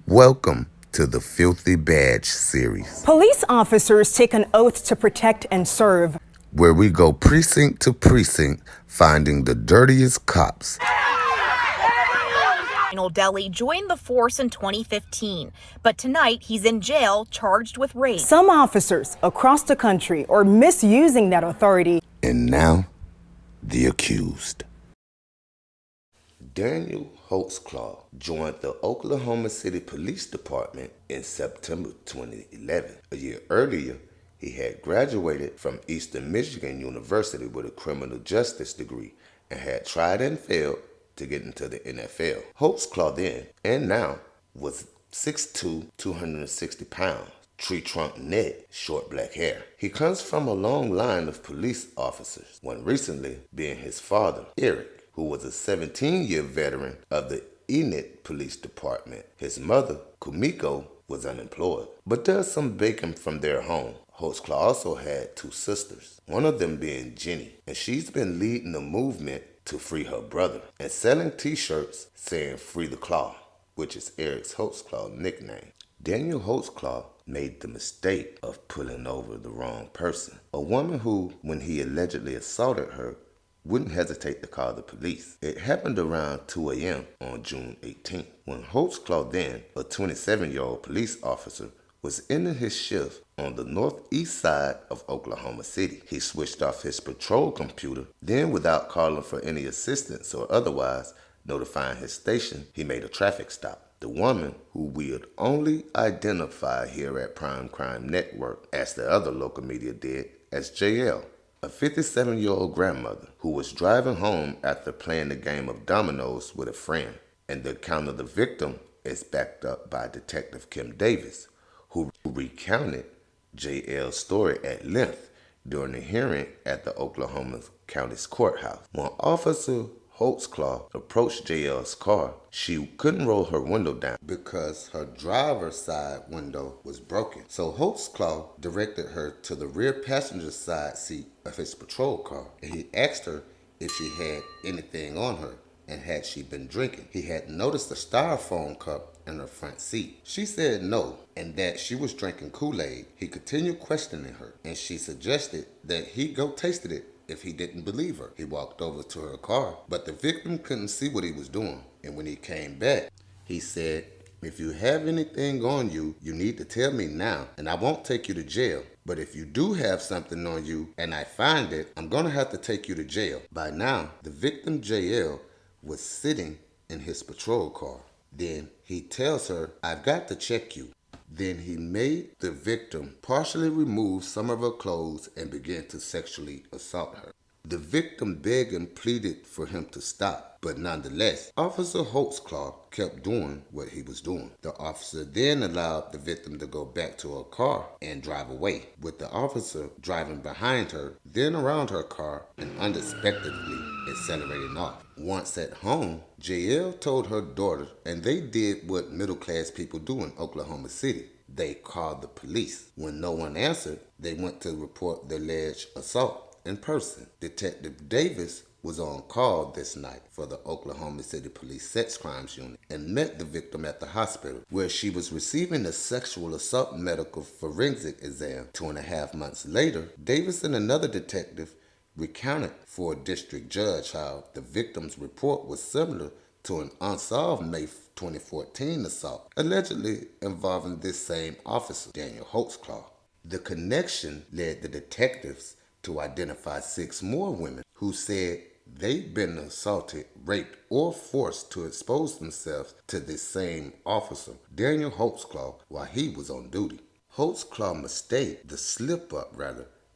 Welcome to the Filthy Badge series, Police officers take an oath to protect and serve, where we go precinct to precinct finding the dirtiest cops. Deli joined the force in 2015, but tonight he's in jail charged with rape. Some officers across the country are misusing that authority. And now, the accused. Daniel Holtzclaw joined the Oklahoma City Police Department in September 2011. A year earlier, he had graduated from Eastern Michigan University with a criminal justice degree and had tried and failed to get into the NFL. Holtzclaw then, and now, was 6'2", 260 pounds, tree trunk neck, short black hair. He comes from a long line of police officers, one recently being his father, Eric, who was a 17-year veteran of the Enid Police Department. His mother, Koco, was unemployed, but does some baking from their home. Holtzclaw also had two sisters, one of them being Jenny, and she's been leading the movement to free her brother and selling t-shirts saying "Free the Claw," which is Eric's Holtzclaw nickname. Daniel Holtzclaw made the mistake of pulling over the wrong person, a woman who, when he allegedly assaulted her, wouldn't hesitate to call the police. It happened around 2 a.m. on June 18th, when Holtzclaw, then a 27-year-old police officer, was ending his shift on the northeast side of Oklahoma City. He switched off his patrol computer, then without calling for any assistance or otherwise notifying his station, he made a traffic stop. The woman, who we'd only identify here at Prime Crime Network, as the other local media did, as JL, a 57-year-old grandmother who was driving home after playing the game of dominoes with a friend. And the account of the victim is backed up by Detective Kim Davis, who recounted JL's story at length during the hearing at the Oklahoma County's courthouse. When Officer Holtzclaw approached JL's car, she couldn't roll her window down because her driver's side window was broken. So Holtzclaw directed her to the rear passenger side seat of his patrol car, and he asked her if she had anything on her and had she been drinking. He had noticed a styrofoam cup in her front seat. She said no, and that she was drinking Kool-Aid. He continued questioning her, and she suggested that he go taste it if he didn't believe her. He walked over to her car, but the victim couldn't see what he was doing. And when he came back, he said, "If you have anything on you, you need to tell me now, and I won't take you to jail. But if you do have something on you and I find it, I'm gonna have to take you to jail." By now, the victim, JL, was sitting in his patrol car. Then he tells her, "I've got to check you." Then he made the victim partially remove some of her clothes and began to sexually assault her. The victim begged and pleaded for him to stop, but nonetheless, Officer Holtzclaw kept doing what he was doing. The officer then allowed the victim to go back to her car and drive away, with the officer driving behind her, then around her car, and unexpectedly accelerating off. Once at home, JL told her daughter, and they did what middle-class people do in Oklahoma City. They called the police. When no one answered, they went to report the alleged assault in person. Detective Davis was on call this night for the Oklahoma City Police Sex Crimes Unit and met the victim at the hospital, where she was receiving a sexual assault medical forensic exam. 2.5 months later, Davis and another detective recounted for a district judge how the victim's report was similar to an unsolved May 2014 assault, allegedly involving this same officer, Daniel Holtzclaw. The connection led the detectives to identify 6 more women who said they'd been assaulted, raped, or forced to expose themselves to this same officer, Daniel Holtzclaw, while he was on duty. Holtzclaw mistaked the slip-up,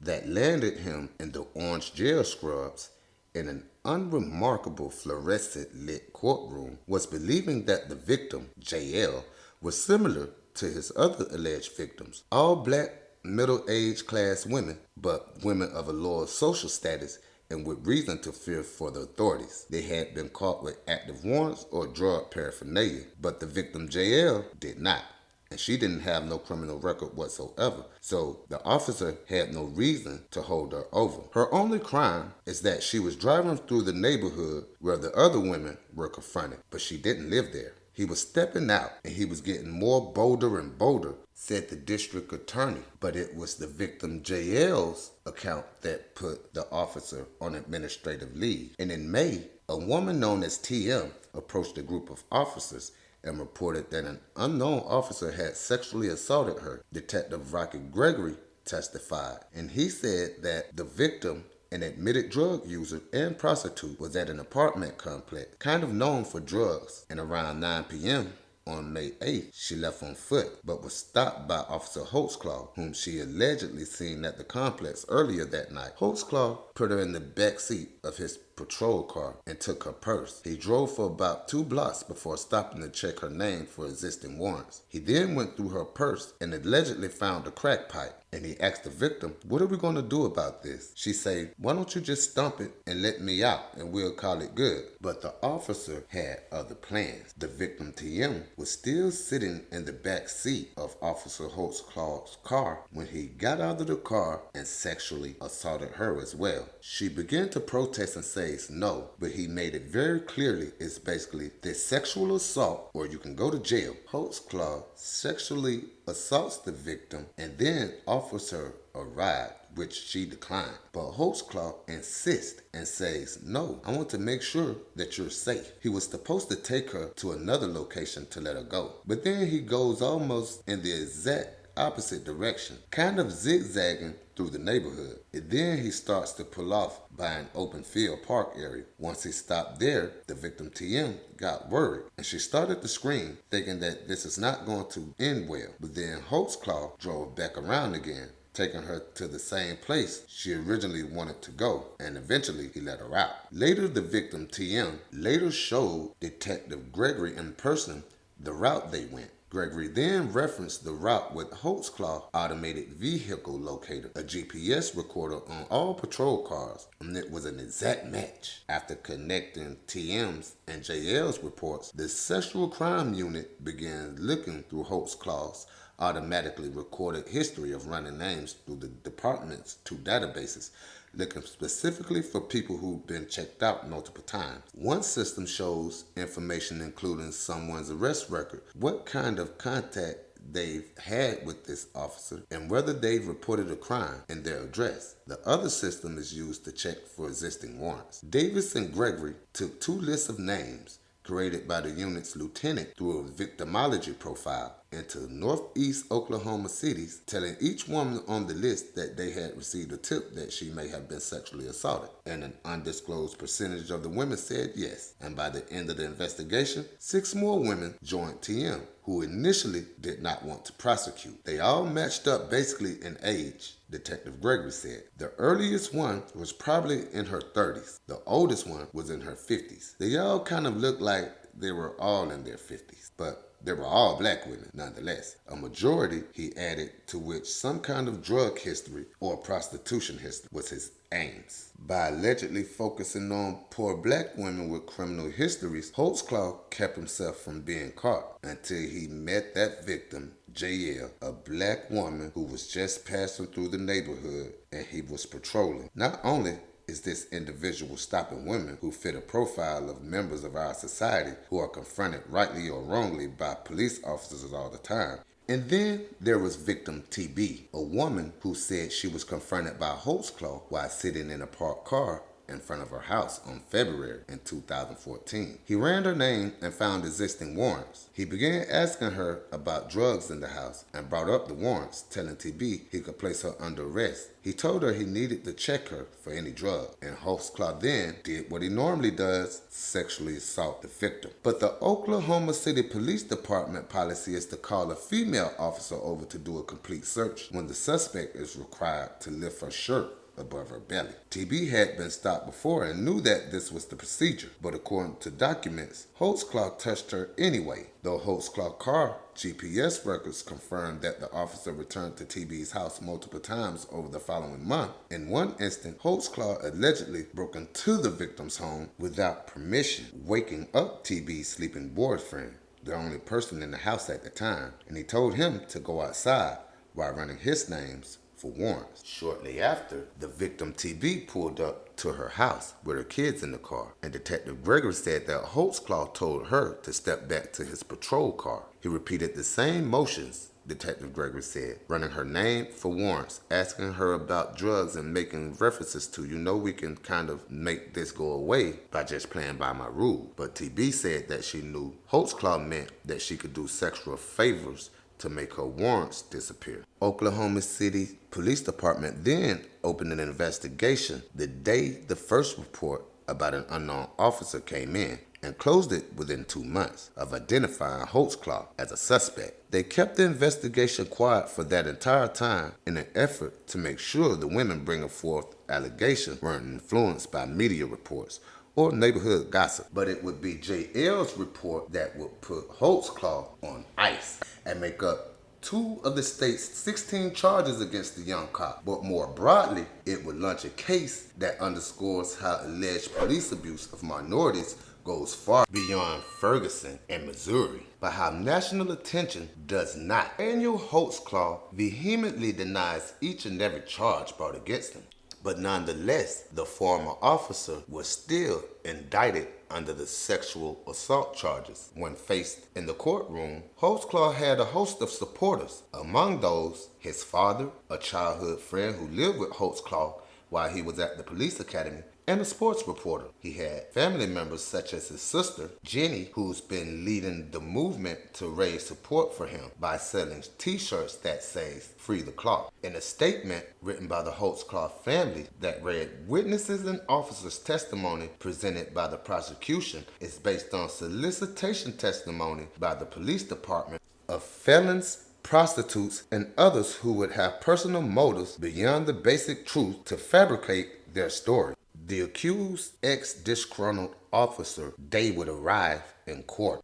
that landed him in the orange jail scrubs in an unremarkable fluorescent-lit courtroom, was believing that the victim, JL, was similar to his other alleged victims, all black, middle-aged class women, but women of a lower social status and with reason to fear for the authorities. They had been caught with active warrants or drug paraphernalia, but the victim, JL, did not. And she didn't have no criminal record whatsoever, so the officer had no reason to hold her over. Her only crime is that she was driving through the neighborhood where the other women were confronted, but she didn't live there. He was stepping out and he was getting more bolder and bolder, said the district attorney. But it was the victim JL's account that put the officer on administrative leave. And in May, a woman known as TM approached a group of officers and reported that an unknown officer had sexually assaulted her. Detective Rocky Gregory testified, and he said that the victim, an admitted drug user and prostitute, was at an apartment complex, kind of known for drugs, and around 9 p.m. on May 8th, she left on foot, but was stopped by Officer Holtzclaw, whom she allegedly seen at the complex earlier that night. Holtzclaw put her in the back seat of his patrol car and took her purse. He drove for about 2 blocks before stopping to check her name for existing warrants. He then went through her purse and allegedly found a crack pipe, and he asked the victim, "What are we going to do about this?" She said, "Why don't you just stump it and let me out and we'll call it good." But the officer had other plans. The victim TM was still sitting in the back seat of Officer Holtzclaw's car when he got out of the car and sexually assaulted her as well. She began to protest and say no, but he made it very clearly it's basically this sexual assault or you can go to jail. Holtzclaw sexually assaults the victim and then offers her a ride, which she declined. But Holtzclaw insists and says, "No, I want to make sure that you're safe." He was supposed to take her to another location to let her go. But then he goes almost in the exact opposite direction, kind of zigzagging through the neighborhood. And then he starts to pull off by an open field park area. Once he stopped there, the victim TM got worried and she started to scream, thinking that this is not going to end well. But then Holtzclaw drove back around again, taking her to the same place she originally wanted to go, and eventually he let her out. Later, the victim TM later showed Detective Gregory in person the route they went. Gregory then referenced the route with Holtzclaw automated vehicle locator, a GPS recorder on all patrol cars, and it was an exact match. After connecting TM's and JL's reports, the sexual crime unit began looking through Holtzclaw's automatically recorded history of running names through the department's 2 databases, looking specifically for people who've been checked out multiple times. One system shows information including someone's arrest record, what kind of contact they've had with this officer, and whether they've reported a crime, and their address. The other system is used to check for existing warrants. Davis and Gregory took 2 lists of names created by the unit's lieutenant through a victimology profile into northeast Oklahoma cities, telling each woman on the list that they had received a tip that she may have been sexually assaulted. And an undisclosed percentage of the women said yes. And by the end of the investigation, 6 more women joined TM, who initially did not want to prosecute. They all matched up basically in age, Detective Gregory said. The earliest one was probably in her 30s. The oldest one was in her 50s. They all kind of looked like they were all in their 50s, but they were all black women nonetheless. A majority, he added, to which some kind of drug history or prostitution history was his aims. By allegedly focusing on poor black women with criminal histories, Holtzclaw kept himself from being caught until he met that victim, JL, a black woman who was just passing through the neighborhood and he was patrolling. Not only is this individual stopping women who fit a profile of members of our society who are confronted rightly or wrongly by police officers all the time. And then there was victim TB, a woman who said she was confronted by Holtzclaw while sitting in a parked car in front of her house on February in 2014. He ran her name and found existing warrants. He began asking her about drugs in the house and brought up the warrants, telling TB he could place her under arrest. He told her he needed to check her for any drug, and Holtzclaw then did what he normally does, sexually assault the victim. But the Oklahoma City Police Department policy is to call a female officer over to do a complete search when the suspect is required to lift her shirt above her belly. TB had been stopped before and knew that this was the procedure, but according to documents, Holtzclaw touched her anyway. Though Holtzclaw car GPS records confirmed that the officer returned to TB's house multiple times over the following month. In one instant, Holtzclaw allegedly broke into the victim's home without permission, waking up TB's sleeping boyfriend, the only person in the house at the time, and he told him to go outside while running his names for warrants. Shortly after, the victim TB pulled up to her house with her kids in the car, and Detective Gregory said that Holtzclaw told her to step back to his patrol car. He repeated the same motions, Detective Gregory said, running her name for warrants, asking her about drugs and making references to, we can kind of make this go away by just playing by my rule. But TB said that she knew Holtzclaw meant that she could do sexual favors to make her warrants disappear. Oklahoma City Police Department then opened an investigation the day the first report about an unknown officer came in, and closed it within 2 months of identifying Holtzclaw as a suspect. They kept the investigation quiet for that entire time in an effort to make sure the women bringing forth allegations weren't influenced by media reports or neighborhood gossip. But it would be JL's report that would put Holtzclaw on ice and make up 2 of the state's 16 charges against the young cop. But more broadly, it would launch a case that underscores how alleged police abuse of minorities goes far beyond Ferguson and Missouri, but how national attention does not. Daniel Holtzclaw vehemently denies each and every charge brought against him. But nonetheless, the former officer was still indicted under the sexual assault charges. When faced in the courtroom, Holtzclaw had a host of supporters. Among those, his father, a childhood friend who lived with Holtzclaw while he was at the police academy, and a sports reporter. He had family members such as his sister, Jenny, who's been leading the movement to raise support for him by selling t-shirts that says, "Free the Claw." In a statement written by the Holtzclaw family that read, "Witnesses and officers' testimony presented by the prosecution is based on solicitation testimony by the police department of felons, prostitutes, and others who would have personal motives beyond the basic truth to fabricate their story." The accused ex-disgruntled officer, they would arrive in court.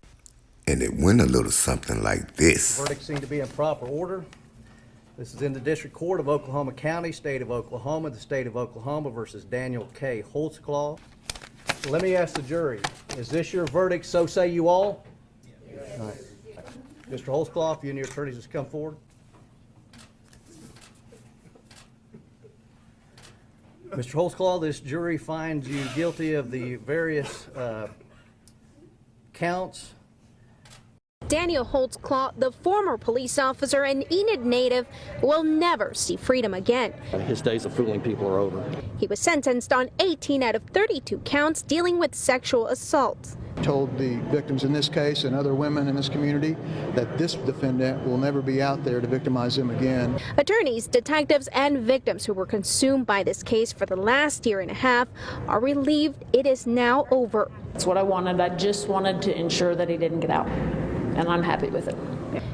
And it went a little something like this. The verdict seemed to be in proper order. This is in the District Court of Oklahoma County, State of Oklahoma, the State of Oklahoma versus Daniel K. Holtzclaw. Let me ask the jury, is this your verdict, so say you all? Yes. All right. Mr. Holtzclaw, if you and your attorneys just come forward. Mr. Holtzclaw, this jury finds you guilty of the various counts. Daniel Holtzclaw, the former police officer and Enid native, will never see freedom again. His days of fooling people are over. He was sentenced on 18 out of 32 counts dealing with sexual assault. Told the victims in this case and other women in this community that this defendant will never be out there to victimize them again. Attorneys, detectives, and victims who were consumed by this case for the last year and a half are relieved it is now over. That's what I wanted. I just wanted to ensure that he didn't get out, and I'm happy with it.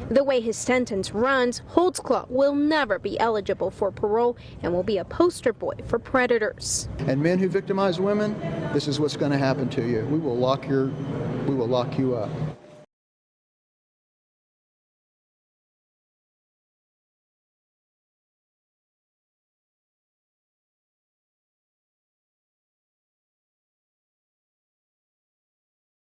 The way his sentence runs, Holtzclaw will never be eligible for parole and will be a poster boy for predators. And men who victimize women, this is what's going to happen to you. We will lock you up.